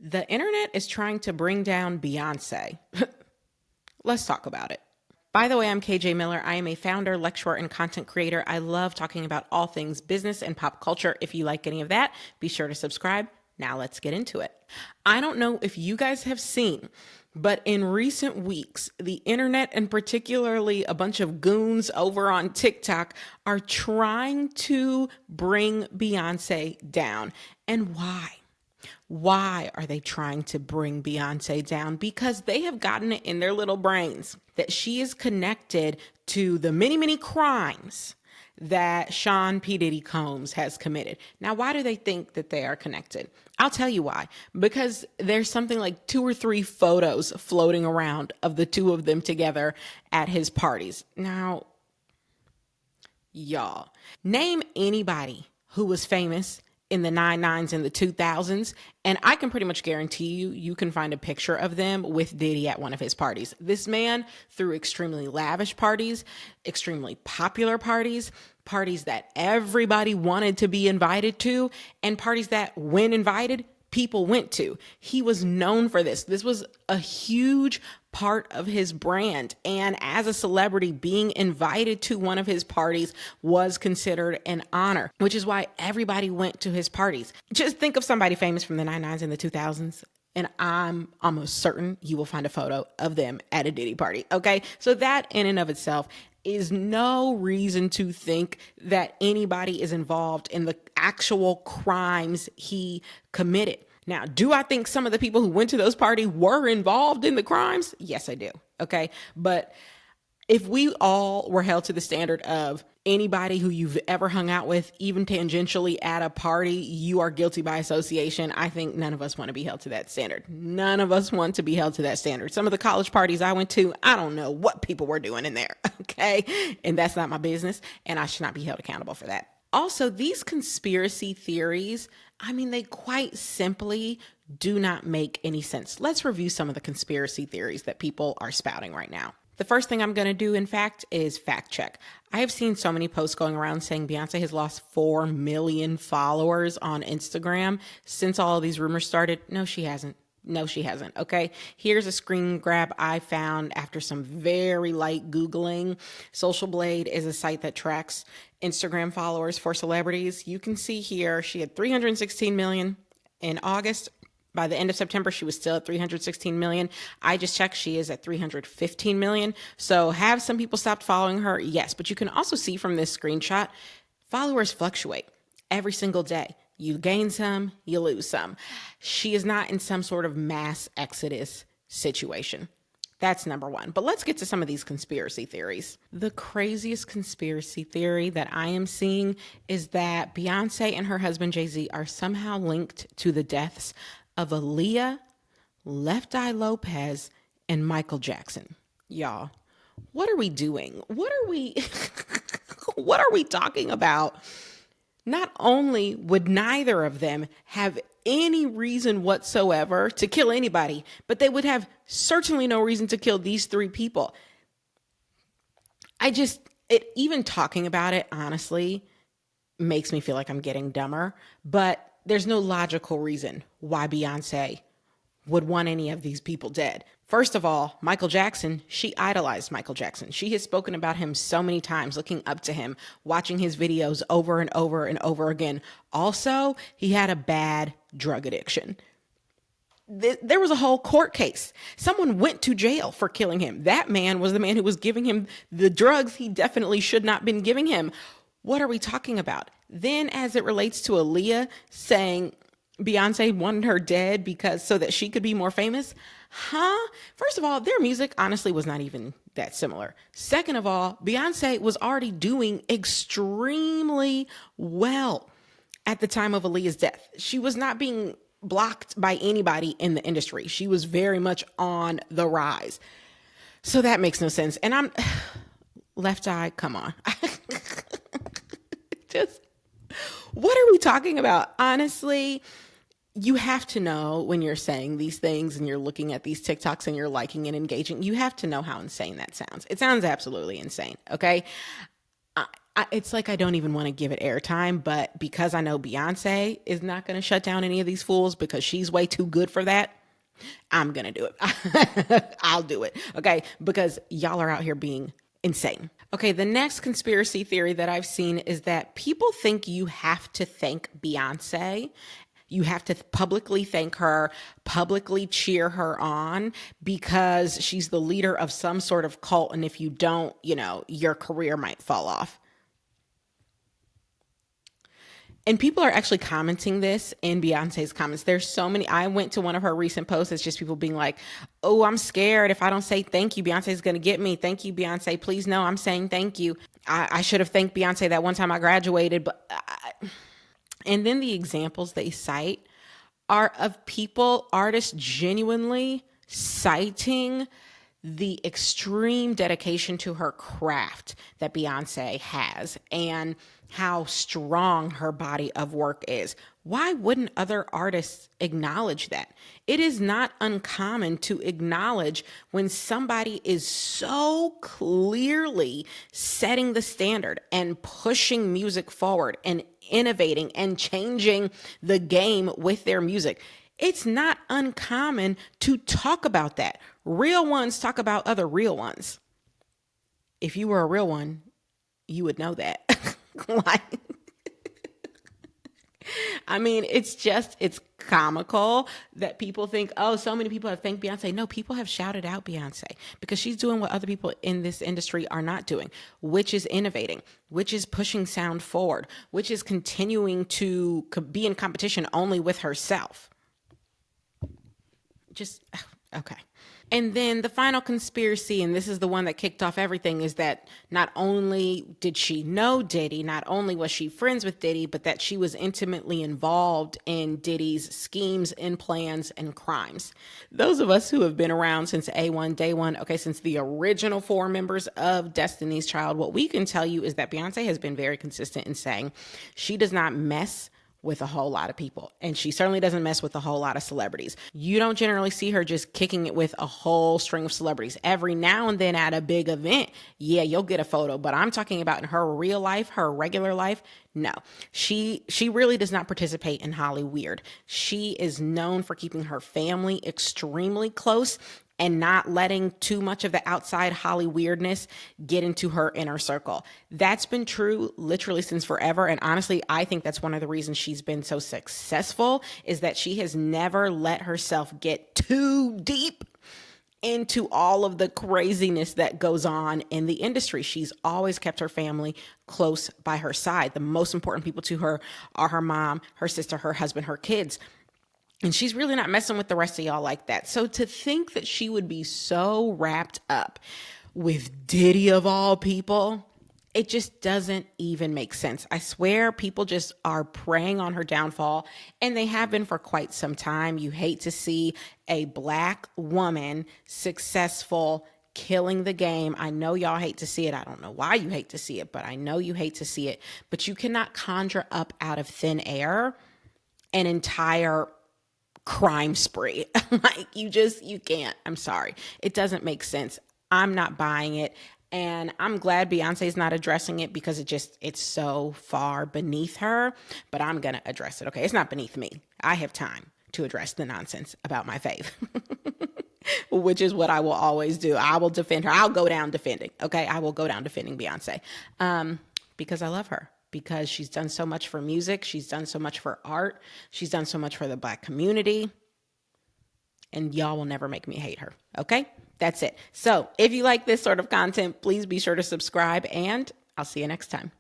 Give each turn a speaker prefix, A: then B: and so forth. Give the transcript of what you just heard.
A: The internet is trying to bring down Beyonce. Let's talk about it. By the way, I'm KJ Miller. I am a founder, lecturer, and content creator. I love talking about all things business and pop culture. If you like any of that, be sure to subscribe. Now let's get into it. I don't know if you guys have seen, but in recent weeks, the internet and particularly a bunch of goons over on TikTok are trying to bring Beyonce down. And why? Why are they trying to bring Beyonce down? Because they have gotten it in their little brains that she is connected to the many, many crimes that Sean P. Diddy Combs has committed. Now, why do they think that they are connected? I'll tell you why. Because there's something like 2 or 3 photos floating around of the two of them together at his parties. Now, y'all, name anybody who was famous in the 99s and the 2000s, and I can pretty much guarantee you can find a picture of them with Diddy at one of his parties. This man threw extremely lavish parties, extremely popular parties, parties that everybody wanted to be invited to, and parties that, when invited, people went to. He was known for this. This was a huge part of his brand. And as a celebrity, being invited to one of his parties was considered an honor, which is why everybody went to his parties. Just think of somebody famous from the 99s and the 2000s. And I'm almost certain you will find a photo of them at a Diddy party. Okay. So that in and of itself is no reason to think that anybody is involved in the actual crimes he committed. Now, do I think some of the people who went to those parties were involved in the crimes? Yes, I do. Okay. But if we all were held to the standard of anybody who you've ever hung out with, even tangentially at a party, you are guilty by association, I think none of us want to be held to that standard. None of us want to be held to that standard. Some of the college parties I went to, I don't know what people were doing in there. Okay. And that's not my business. And I should not be held accountable for that. Also, these conspiracy theories, they quite simply do not make any sense. Let's review some of the conspiracy theories that people are spouting right now. The first thing I'm going to do, in fact, is fact check. I have seen so many posts going around saying Beyonce has lost 4 million followers on Instagram since all of these rumors started. No, she hasn't. No, she hasn't. Okay. Here's a screen grab I found after some very light Googling. Social Blade is a site that tracks Instagram followers for celebrities. You can see here she had 316 million in August. By the end of September, she was still at 316 million. I just checked. She is at 315 million. So have some people stopped following her? Yes. But you can also see from this screenshot, followers fluctuate every single day. You gain some, you lose some. She is not in some sort of mass exodus situation. That's number one. But let's get to some of these conspiracy theories. The craziest conspiracy theory that I am seeing is that Beyonce and her husband Jay-Z are somehow linked to the deaths of Aaliyah, Left Eye Lopez, and Michael Jackson. Y'all, what are we doing? What are we talking about? Not only would neither of them have any reason whatsoever to kill anybody, but they would have certainly no reason to kill these 3 people. Even talking about it, honestly, makes me feel like I'm getting dumber, but there's no logical reason why Beyonce would want any of these people dead. First of all, Michael Jackson, she idolized Michael Jackson. She has spoken about him so many times, looking up to him, watching his videos over and over and over again. Also, he had a bad drug addiction. There was a whole court case. Someone went to jail for killing him. That man was the man who was giving him the drugs he definitely should not have been giving him. What are we talking about? Then as it relates to Aaliyah saying Beyonce wanted her dead so that she could be more famous. First of all, their music honestly was not even that similar. Second of all, Beyonce was already doing extremely well at the time of Aaliyah's death. She was not being blocked by anybody in the industry. She was very much on the rise. So that makes no sense. And Left Eye, come on. What are we talking about? Honestly, you have to know when you're saying these things and you're looking at these TikToks and you're liking and engaging, you have to know how insane that sounds. It sounds absolutely insane. Okay. It's like I don't even want to give it airtime, but because I know Beyonce is not going to shut down any of these fools because she's way too good for that, I'm going to do it. I'll do it. Okay. Because y'all are out here being insane. Okay. The next conspiracy theory that I've seen is that people think you have to thank Beyonce. You have to publicly thank her, publicly cheer her on because she's the leader of some sort of cult. And if you don't, your career might fall off. And people are actually commenting this in Beyonce's comments. There's so many. I went to one of her recent posts. It's just people being like, oh, I'm scared. If I don't say thank you, Beyonce's going to get me. Thank you, Beyonce. Please know I'm saying thank you. I should have thanked Beyonce that one time I graduated. And then the examples they cite are of people, artists genuinely citing the extreme dedication to her craft that Beyonce has and how strong her body of work is. Why wouldn't other artists acknowledge that? It is not uncommon to acknowledge when somebody is so clearly setting the standard and pushing music forward and innovating and changing the game with their music. It's not uncommon to talk about that. Real ones talk about other real ones. If you were a real one, you would know that. It's comical that people think, oh, so many people have thanked Beyonce. No, people have shouted out Beyonce because she's doing what other people in this industry are not doing, which is innovating, which is pushing sound forward, which is continuing to be in competition only with herself. Okay. And then the final conspiracy, and this is the one that kicked off everything, is that not only did she know Diddy, not only was she friends with Diddy, but that she was intimately involved in Diddy's schemes and plans and crimes. Those of us who have been around since A1, day one, since the original 4 members of Destiny's Child, what we can tell you is that Beyonce has been very consistent in saying she does not mess with a whole lot of people. And she certainly doesn't mess with a whole lot of celebrities. You don't generally see her just kicking it with a whole string of celebrities. Every now and then at a big event, yeah, you'll get a photo. But I'm talking about in her real life, her regular life, no. She really does not participate in Hollyweird. She is known for keeping her family extremely close and not letting too much of the outside Holly weirdness get into her inner circle. That's been true literally since forever. And honestly, I think that's one of the reasons she's been so successful is that she has never let herself get too deep into all of the craziness that goes on in the industry. She's always kept her family close by her side. The most important people to her are her mom, her sister, her husband, her kids. And she's really not messing with the rest of y'all like that. So to think that she would be so wrapped up with Diddy of all people, it just doesn't even make sense. I swear people just are preying on her downfall, and they have been for quite some time. You hate to see a Black woman successful, killing the game. I know y'all hate to see it. I don't know why you hate to see it, but I know you hate to see it. But you cannot conjure up out of thin air an entire crime spree. You can't. I'm sorry. It doesn't make sense. I'm not buying it. And I'm glad Beyonce's not addressing it because it's so far beneath her, but I'm going to address it. Okay. It's not beneath me. I have time to address the nonsense about my fave, which is what I will always do. I will defend her. I'll go down defending. Okay. I will go down defending Beyonce, because I love her. Because she's done so much for music. She's done so much for art. She's done so much for the Black community. And y'all will never make me hate her. Okay? That's it. So if you like this sort of content, please be sure to subscribe, and I'll see you next time.